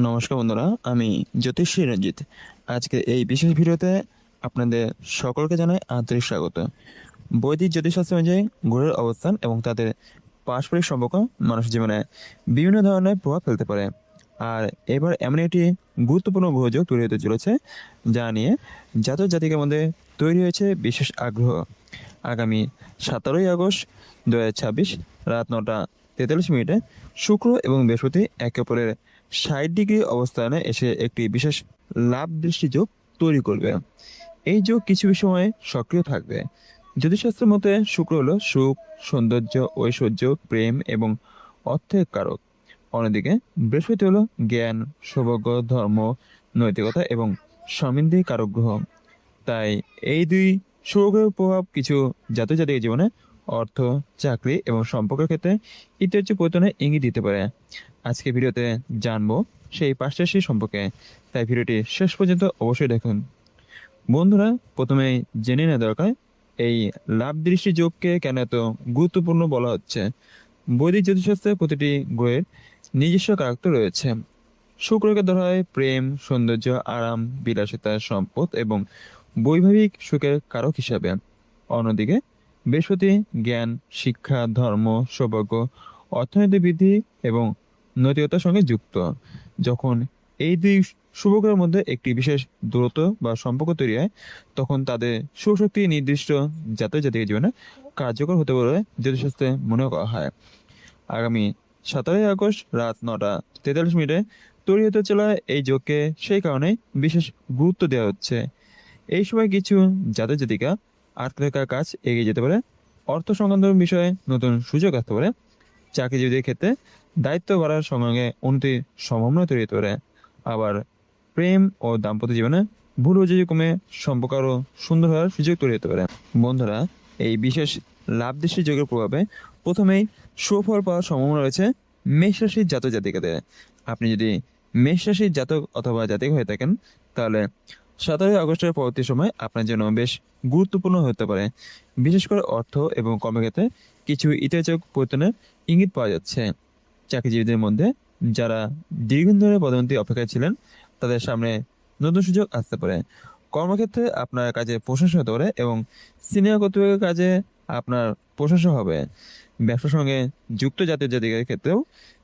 নমস্কার বন্ধুরা, আমি জ্যোতিষী রঞ্জিত। আজকে এই বিশেষ ভিডিওতে আপনাদের সকলকে জানাই আন্তরিক স্বাগত। বৈদিক জ্যোতিষশাস্ত্র অনুযায়ী গ্রহের অবস্থান এবং তাদের পারস্পরিক সম্পর্ক মানুষ জীবনে বিভিন্ন ধরনের প্রভাব ফেলতে পারে। আর এবার এমন একটি গুরুত্বপূর্ণ গ্রহযোগ তৈরি হতে চলেছে, যা নিয়ে জাতক জাতিকার মধ্যে তৈরি হয়েছে বিশেষ আগ্রহ। আগামী 17ই আগস্ট 2026 রাত 9:43 শুক্র এবং বৃহস্পতি একে অপরের 60 ডিগ্রি অবস্থানে এসে একটি বিশেষ লাভ দৃষ্টি যোগ তৈরি করবে। এই যোগ কিছু সময় সক্রিয় থাকবে। জ্যোতিষশাস্ত্রের মতে শুক্র হলো সুখ, সৌন্দর্য, ঐশ্বর্য, প্রেম এবং অর্থের কারক। অন্যদিকে বৃহস্পতি হলো জ্ঞান, সৌভাগ্য, ধর্ম, নৈতিকতা এবং সমৃদ্ধির কারক গ্রহ। তাই এই দুই শুভগ্রহের প্রভাব কিছু জাতক জাতিকের জীবনে অর্থ, চাকরি এবং সম্পর্কের ক্ষেত্রে ইতিবাচক পরিবর্তনের ইঙ্গিত দিতে পারে। আজকে ভিডিওতে জানবো সেই পাঁচটা রাশি সম্পর্কে, তাই ভিডিওটি শেষ পর্যন্ত অবশ্যই দেখুন। বন্ধুরা, প্রথমেই জেনে নেওয়া দরকার এই লাভ দৃষ্টি যোগকে কেন এত গুরুত্বপূর্ণ বলা হচ্ছে। বৈদিক জ্যোতিষশাস্ত্রে প্রতিটি গ্রহের নিজস্ব কারক্তর রয়েছে। শুক্রকে ধরা হয় প্রেম, সৌন্দর্য, আরাম, বিলাসিতা, সম্পদ এবং বৈবাহিক সুখের কারক হিসাবে। অন্যদিকে বৃহস্পতি জ্ঞান, শিক্ষা, ধর্ম, সৌভাগ্য, অর্থনৈতিক বৃদ্ধি এবং নৈতিকতার সঙ্গে যুক্ত। যখন এই দুই শুভগ্রহের মধ্যে একটি বিশেষ দূরত্ব বা সম্পর্ক তৈরি হয়, তখন তাদের সুশক্তি নির্দিষ্ট জাতক জাতিকের জীবনে কার্যকর হতে বলে জ্যোতিষশাস্ত্রে মনে করা হয়। আগামী 17ই আগস্ট রাত 9:43 তৈরি হতে চলা এই যোগকে সেই কারণে বিশেষ গুরুত্ব দেওয়া হচ্ছে। এই সময় কিছু জাতক জাতিকা আটকে থাকা কাজ এগিয়ে যেতে পারে, অর্থ সংক্রান্ত বিষয়ে নতুন সুযোগ আসতে পারে, চাকরিজীবীদের ক্ষেত্রে দায়িত্ব বাড়ার সঙ্গে সঙ্গে উন্নতির সম্ভাবনা তৈরি হতে পারে। আবার প্রেম ও দাম্পত্য জীবনে ভুল বোঝাবুঝি কমে সম্পর্ক আরও সুন্দর হওয়ার সুযোগ তৈরি হতে পারে। বন্ধুরা, এই বিশেষ লাভ দৃষ্টি যোগের প্রভাবে প্রথমেই সুফল পাওয়ার সম্ভাবনা রয়েছে মেষ রাশির জাতক জাতিকাদের। আপনি যদি মেষ রাশির জাতক অথবা জাতিক হয়ে থাকেন, তাহলে 17ই আগস্টের পরবর্তী সময় আপনার জন্য বেশ গুরুত্বপূর্ণ হতে পারে। বিশেষ করে অর্থ এবং কর্মক্ষেত্রে কিছু ইতিবাচক পরিবর্তনের ইঙ্গিত পাওয়া যাচ্ছে। চাকরিজীবীদের মধ্যে যারা দীর্ঘদিন ধরে পদোন্নতি অপেক্ষায় ছিলেন, তাদের সামনে নতুন সুযোগ আসতে পারে। কর্মক্ষেত্রে আপনার কাজে প্রশংসা হতে পারে এবং সিনিয়র কর্তৃপক্ষের কাজে আপনার প্রশংসা হবে। ব্যবসার সঙ্গে যুক্ত জাতীয় জাতিকার ক্ষেত্রেও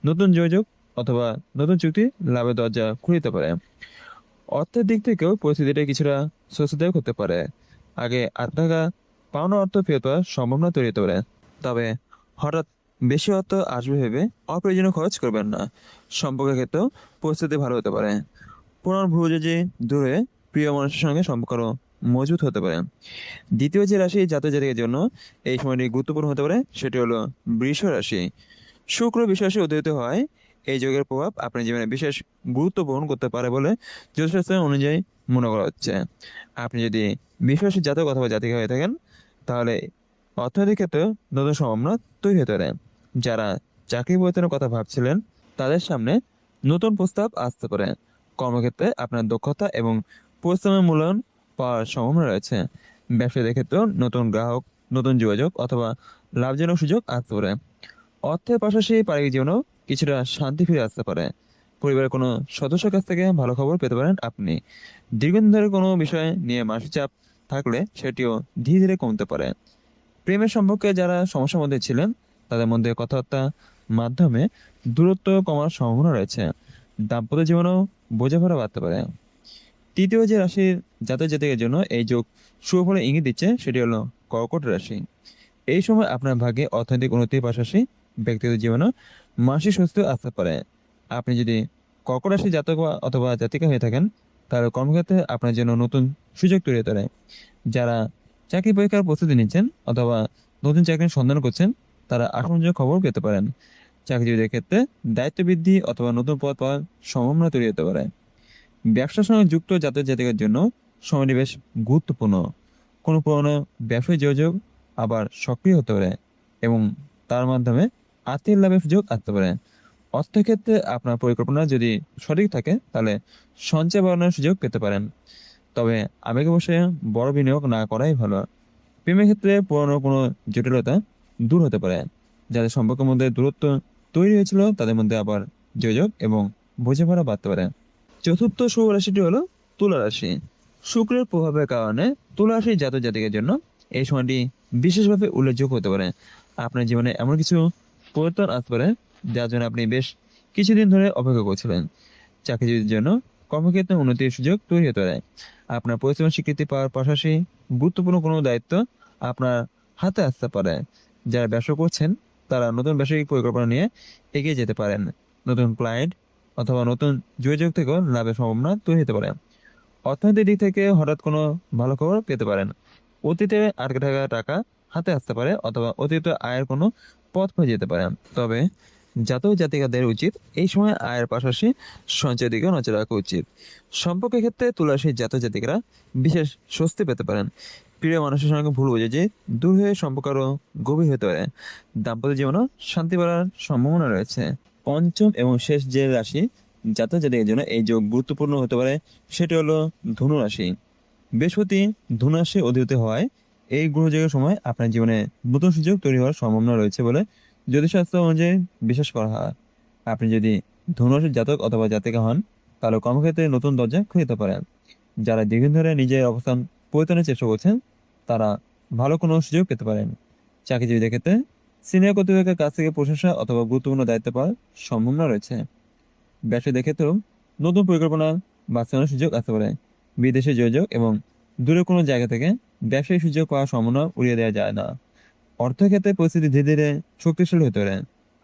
নতুন যোগাযোগ অথবা নতুন চুক্তি লাভের দরজা খুলে দিতে পারে। অর্থের দিক থেকেও পরিস্থিতিটা কিছুটা স্বস্তিদায়ক হতে পারে। আগে আটকা পাওনা অর্থ ফেরত পাওয়ার সম্ভাবনা তৈরি হতে পারে। তবে হঠাৎ বেশি অর্থ আসবে ভেবে অপ্রয়োজনীয় খরচ করবেন না। সম্পর্কের ক্ষেত্রেও পরিস্থিতি ভালো হতে পারে। পুনর ভুজে দূরে প্রিয় মানুষের সঙ্গে সম্পর্ক আরও মজবুত হতে পারে। দ্বিতীয় যে রাশি জাতক জাতিকের জন্য এই সময়টি গুরুত্বপূর্ণ হতে পারে, সেটি হলো বৃষ রাশি। শুক্র বৃষ রাশি উদয়িত হয় এই যোগের প্রভাব আপনার জীবনে বিশেষ গুরুত্ব বহন করতে পারে বলে জ্যোতিষশাস্ত্র অনুযায়ী মনে করা হচ্ছে। আপনি যদি বৃষ রাশির জাতক অথবা জাতিকা হয়ে থাকেন, তাহলে অর্থনৈতিক ক্ষেত্রে নতুন সম্ভাবনা তৈরি হতে পারে। যারা চাকরি পরিবর্তনের কথা ভাবছিলেন, তাদের সামনে নতুন প্রস্তাব আসতে পারে। কর্মক্ষেত্রে আপনার দক্ষতা এবং পরিশ্রমের মূল্যায়ন পাওয়ার সম্ভাবনা রয়েছে। ব্যবসায়ীদের ক্ষেত্রেও নতুন গ্রাহক, নতুন যোগাযোগ অথবা লাভজনক সুযোগ আসতে পারে। অর্থের পাশাপাশি পারিবারিক জীবনেও কিছুটা শান্তি ফিরে আসতে পারে। পরিবারের কোনো সদস্যের কাছ থেকে ভালো খবর পেতে পারেন আপনি। দীর্ঘদিন ধরে কোনো বিষয় নিয়ে মানসিক চাপ থাকলে সেটিও ধীরে ধীরে কমতে পারে। প্রেমের সম্পর্কে যারা সমস্যার মধ্যে ছিলেন, তাদের মধ্যে কথাবার্তার মাধ্যমে দূরত্ব কমার সম্ভাবনা রয়েছে। দাম্পত্য জীবনেও বোঝাপড়া বাড়তে পারে। তৃতীয় যে রাশির জাতক জাতিকের জন্য এই যোগ শুভ ফলে ইঙ্গিত দিচ্ছে, সেটি হলো কর্কট রাশি। এই সময় আপনার ভাগ্যে অর্থনৈতিক উন্নতির পাশাপাশি ব্যক্তিগত জীবনেও মানসিক স্বস্তিও আসতে পারে। আপনি যদি কর্কট রাশির জাতক অথবা জাতিকা হয়ে থাকেন, তাহলে কর্মক্ষেত্রে আপনার জন্য নতুন সুযোগ তৈরি হতে পারে। যারা চাকরি পরীক্ষার প্রস্তুতি নিচ্ছেন অথবা নতুন চাকরির সন্ধান করছেন, তারা আশানুরূপ খবর পেতে পারেন। চাকরিজীবীদের ক্ষেত্রে দায়িত্ব বৃদ্ধি অথবা নতুন পদ পাওয়ার সম্ভাবনা তৈরি হতে পারে। ব্যবসার সঙ্গে যুক্ত জাতক জাতিকার জন্য সময়টি বেশ গুরুত্বপূর্ণ। কোনো পুরনো ব্যবসায়িক যোগাযোগ আবার সক্রিয় হতে পারে এবং তার মাধ্যমে আর্থিক লাভের সুযোগ আসতে পারে। অর্থক্ষেত্রে আপনার পরিকল্পনা যদি সঠিক থাকে, তাহলে সঞ্চয় বাড়ানোর সুযোগ পেতে পারেন। তবে আবেগে বসে বড় বিনিয়োগ না করাই ভালো। প্রেমের ক্ষেত্রে পুরনো কোনো জটিলতা দূর হতে পারে। যাদের সম্পর্কের মধ্যে দূরত্ব তৈরি হয়েছিল, তাদের মধ্যে আবার যোগাযোগ এবং বোঝাপড়া বাড়তে পারে। চতুর্থ শুভ রাশিটি হলো তুলা রাশি। শুক্রের প্রভাবের কারণে তুলা রাশির জাতক জাতিকের জন্য এই সময়টি বিশেষভাবে উল্লেখযোগ্য হতে পারে। আপনার জীবনে এমন কিছু পরিবর্তন আসতে পারে যার জন্য আপনি বেশ কিছুদিন ধরে অপেক্ষা করছিলেন। চাকরিজীবীদের জন্য কর্মক্ষেত্রে উন্নতির সুযোগ তৈরি হতে পারে। আপনার পরিশ্রমের স্বীকৃতি পাওয়ার পাশাপাশি গুরুত্বপূর্ণ কোনো দায়িত্ব আপনার হাতে আসতে পারে। যারা ব্যবসা করছেন তারা নতুন ব্যবসায়িক পরিকল্পনা নিয়ে এগিয়ে যেতে পারেন। নতুন ক্লায়েন্ট অথবা নতুন যোগাযোগ থেকেও লাভের সম্ভাবনা তৈরি হতে পারে। অর্থনৈতিক দিক থেকে হঠাৎ কোনো ভালো খবর পেতে পারেন। অতীতে আটকে থাকা টাকা হাতে আসতে পারে অথবা অতীত আয়ের কোনো পথ হয়ে যেতে পারে। তবে জাতক জাতিকাদের উচিত এই সময় আয়ের পাশাপাশি সঞ্চয়ের দিকে নজর রাখা উচিত। সম্পর্কের ক্ষেত্রে তুলারাশির জাতক জাতিকারা বিশেষ স্বস্তি পেতে পারেন। প্রিয় মানুষের সঙ্গে ভুল বুঝে দূর হয়ে সম্পর্ক আরও গভীর হতে পারে। দাম্পত্য জীবনও শান্তি বাড়ার সম্ভাবনা রয়েছে। পঞ্চম এবং শেষ যে রাশি জাতক জাতিকের জন্য এই যোগ গুরুত্বপূর্ণ হতে পারে সেটি হলো ধনু রাশি। বৃহস্পতি ধনু রাশি অধিপতি হওয়ায় এই গ্রহযোগের সময় আপনার জীবনে নতুন সুযোগ তৈরি হওয়ার সম্ভাবনা রয়েছে বলে জ্যোতিষশাস্ত্র অনুযায়ী বিশ্বাস করা হয়। আপনি যদি ধনু রাশির জাতক অথবা জাতিকা হন তাহলে কর্মক্ষেত্রে নতুন দরজা খুলে দিতে পারেন। যারা দীর্ঘদিন ধরে নিজের অবস্থান পরিবর্তনের চেষ্টা করছেন তারা ভালো কোনো সুযোগ পেতে পারেন। চাকরিজীবীদের ক্ষেত্রে সিনিয়র কর্তৃপক্ষের কাছ থেকে প্রশংসা অথবা গুরুত্বপূর্ণ দায়িত্ব পাওয়ার সম্ভাবনা রয়েছে। ব্যবসায়ীদের ক্ষেত্রেও নতুন পরিকল্পনা বাস্তবায়নের সুযোগ আসতে পারে। বিদেশে যোগাযোগ এবং দূরে কোনো জায়গা থেকে ব্যবসায়িক সুযোগ পাওয়ার সম্ভাবনা উড়িয়ে দেওয়া যায় না। অর্থের ক্ষেত্রে পরিস্থিতি ধীরে ধীরে শক্তিশালী হতে পারে,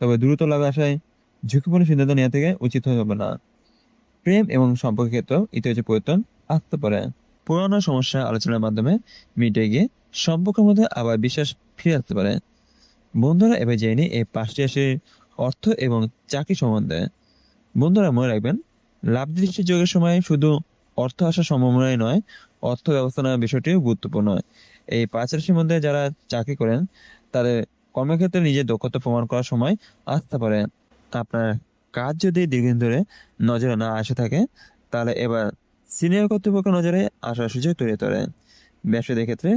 তবে দ্রুত লাভের আশায় ঝুঁকিপূর্ণ সিদ্ধান্ত নেওয়া থেকে উচিত হবে না। প্রেম এবং সম্পর্কের ক্ষেত্রেও ইতিবাচক পরিবর্তন আসতে পারে। পুরানো সমস্যা আলোচনার মাধ্যমে মিটে গিয়ে সম্পর্কের মধ্যে আবার বিশ্বাস ফিরে আসতে পারে। বন্ধুরা, এবার জেনে নিই এই 5টি রাশির অর্থ এবং চাকরি সম্বন্ধে। বন্ধুরা, মনে রাখবেন, লাভ দৃষ্টি যোগের সময় শুধু অর্থ আসার সম্ভাবনাই নয়, অর্থ ব্যবস্থাপনার বিষয়টিও গুরুত্বপূর্ণ। এই 5 রাশির মধ্যে যারা চাকরি করেন তাদের কর্মক্ষেত্রে নিজের দক্ষতা প্রমাণ করার সময় আসতে পারে। আপনার কাজ যদি দীর্ঘদিন ধরে নজরে না আসে থাকে তাহলে এবার সিনিয়র কর্তৃপক্ষের নজরে আসার সুযোগ তৈরি হতে পারে। ব্যবসায়ীদের ক্ষেত্রে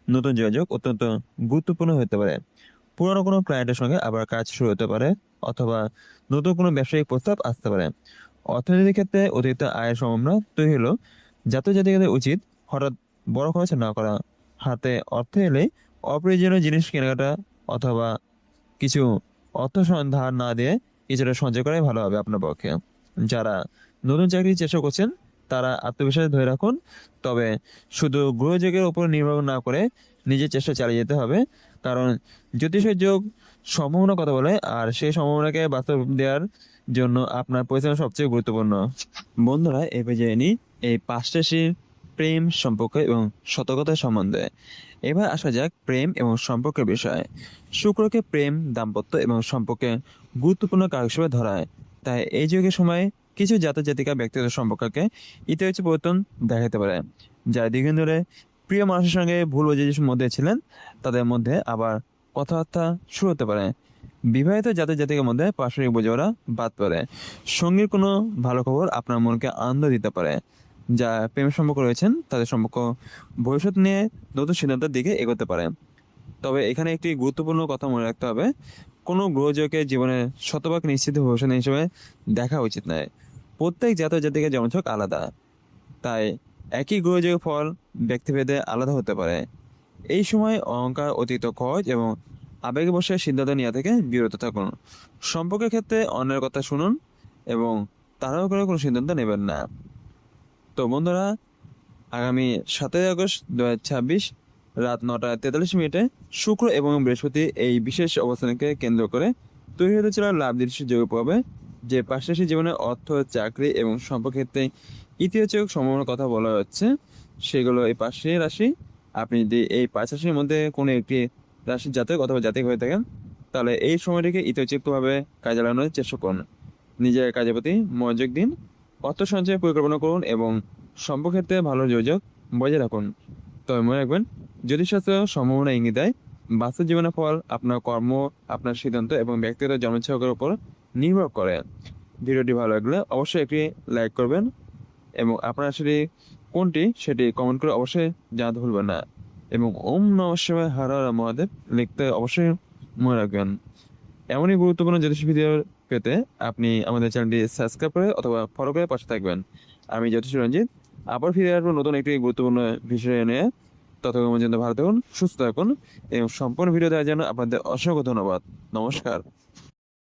নতুন যোগাযোগ অত্যন্ত গুরুত্বপূর্ণ হতে পারে। পুরনো কোনো ক্লায়েন্টের সঙ্গে আবার কাজ শুরু হতে পারে অথবা নতুন কোনো ব্যবসায়িক প্রস্তাব আসতে পারে। অর্থনীতির ক্ষেত্রে অতিরিক্ত আয়ের সম্ভাবনা তৈরি হলো জাতীয় জাতিকাদের উচিত হঠাৎ বড় খরচ না করা। হাতে অর্থ এলেই অপ্রয়োজনীয় জিনিস কেনাকাটা অথবা কিছু অর্থ ধার না দিয়ে কিছুটা সঞ্চয় করাই ভালো হবে আপনার পক্ষে। যারা নতুন চাকরির চেষ্টা করছেন তারা আত্মবিশ্বাস ধরে রাখুন, তবে শুধু গ্রহযোগের উপর নির্ভর না করে নিজের চেষ্টা চালিয়ে যেতে হবে। কারণ জ্যোতিষের যোগ সম্ভাবনার কথা বলে, আর সেই সম্ভাবনাকে বাস্তব দেওয়ার জন্য আপনার পরিশ্রম সবচেয়ে গুরুত্বপূর্ণ। বন্ধুরা, এবার জেনে নিই এই 5 রাশির প্রেম, সম্পর্ক এবং সতর্কতার সম্বন্ধে। এবার আসা যাক প্রেম এবং সম্পর্কের বিষয়ে। শুক্রকে প্রেম, দাম্পত্য এবং সম্পর্কে গুরুত্বপূর্ণ কারক হিসেবে ধরা হয়। তাই এই যুগের সময় কিছু জাতক জাতিকা ব্যক্তিগত সম্পর্ককে ইতিবাচক পরিবর্তন দেখাতে পারে। যারা দীর্ঘদিন ধরে প্রিয় মানুষের সঙ্গে ভুল বোঝাবুঝির মধ্যে ছিলেন তাদের মধ্যে আবার কথাবার্তা শুরু হতে পারে। বিবাহিত জাতক জাতিকের মধ্যে পারস্পরিক বোঝাপড়া বাদ পড়ে। সঙ্গীর কোনো ভালো খবর আপনার মনকে আনন্দ দিতে পারে। যা প্রেম সম্পর্ক রয়েছেন তাদের সম্পর্ক ভবিষ্যৎ নিয়ে নতুন সিদ্ধান্তের দিকে এগোতে পারে। তবে এখানে একটি গুরুত্বপূর্ণ কথা মনে রাখতে হবে, কোনো গ্রহযোগকে জীবনে শতভাগ নিশ্চিত ভবিষ্যৎ হিসেবে দেখা উচিত নয়। প্রত্যেক জাতক জাতিকের জন্মছক আলাদা, তাই একই গ্রহযোগের ফল ব্যক্তিভেদে আলাদা হতে পারে। এই সময় অহংকার, অতিরিক্ত খরচ এবং আবেগে বসে সিদ্ধান্ত নেওয়া থেকে বিরত থাকুন। সম্পর্কের ক্ষেত্রে অন্যের কথা শুনুন এবং তাড়াহুড়ো করে কোনো সিদ্ধান্ত নেবেন না। তো বন্ধুরা, আগামী 7ই আগস্ট 2026 রাত 9:43 শুক্র এবং বৃহস্পতি এই বিশেষ অবস্থানকে কেন্দ্র করে তৈরি হতে চলা লাভ দৃষ্টি যোগ পাবে, যে 5 রাশির জীবনে অর্থ, চাকরি এবং সম্পর্ক ক্ষেত্রে ইতিবাচক সম্ভাবনার কথা বলা হচ্ছে সেগুলো এই 5টি রাশি। আপনি যদি এই 5 রাশির মধ্যে কোনো একটি রাশির জাতক অথবা জাতিক হয়ে থাকেন তাহলে এই সময়টিকে ইতিবাচকভাবে কাজে লাগানোর চেষ্টা করুন। নিজের কাজের প্রতি মনোযোগ দিন, অর্থ সঞ্চয়ের পরিকল্পনা করুন এবং সম্পর্ক ক্ষেত্রে ভালো যোগাযোগ বজায় রাখুন। তবে মনে রাখবেন, জ্যোতিষশাস্ত্র সম্ভাবনা ইঙ্গিত দেয় বাস্তব জীবনের ফল আপনার কর্ম, আপনার সিদ্ধান্ত এবং ব্যক্তিগত জন্মছকের উপর নির্ভর করে। ভিডিওটি ভালো লাগলে অবশ্যই একটি লাইক করবেন এবং আপনার আসলে কোনটি সেটি কমেন্ট করে অবশ্যই জানাতে ভুলবেন না। এবং ওম নমঃ শিবায়, হর হর মহাদেব লিখতে অবশ্যই মনে রাখবেন। এমনই গুরুত্বপূর্ণ জ্যোতিষ ভিডিও পেতে আপনি আমাদের চ্যানেলটি সাবস্ক্রাইব করে অথবা ফলো করে পাশে থাকবেন। আমি জ্যোতিষ রঞ্জিত, আবার ফিরে আসবো নতুন একটি গুরুত্বপূর্ণ বিষয় নিয়ে। ততক্ষণ পর্যন্ত ভালো থাকুন, সুস্থ থাকুন এবং সম্পূর্ণ ভিডিও দেওয়ার জন্য আপনাদের অসংখ্য ধন্যবাদ। নমস্কার।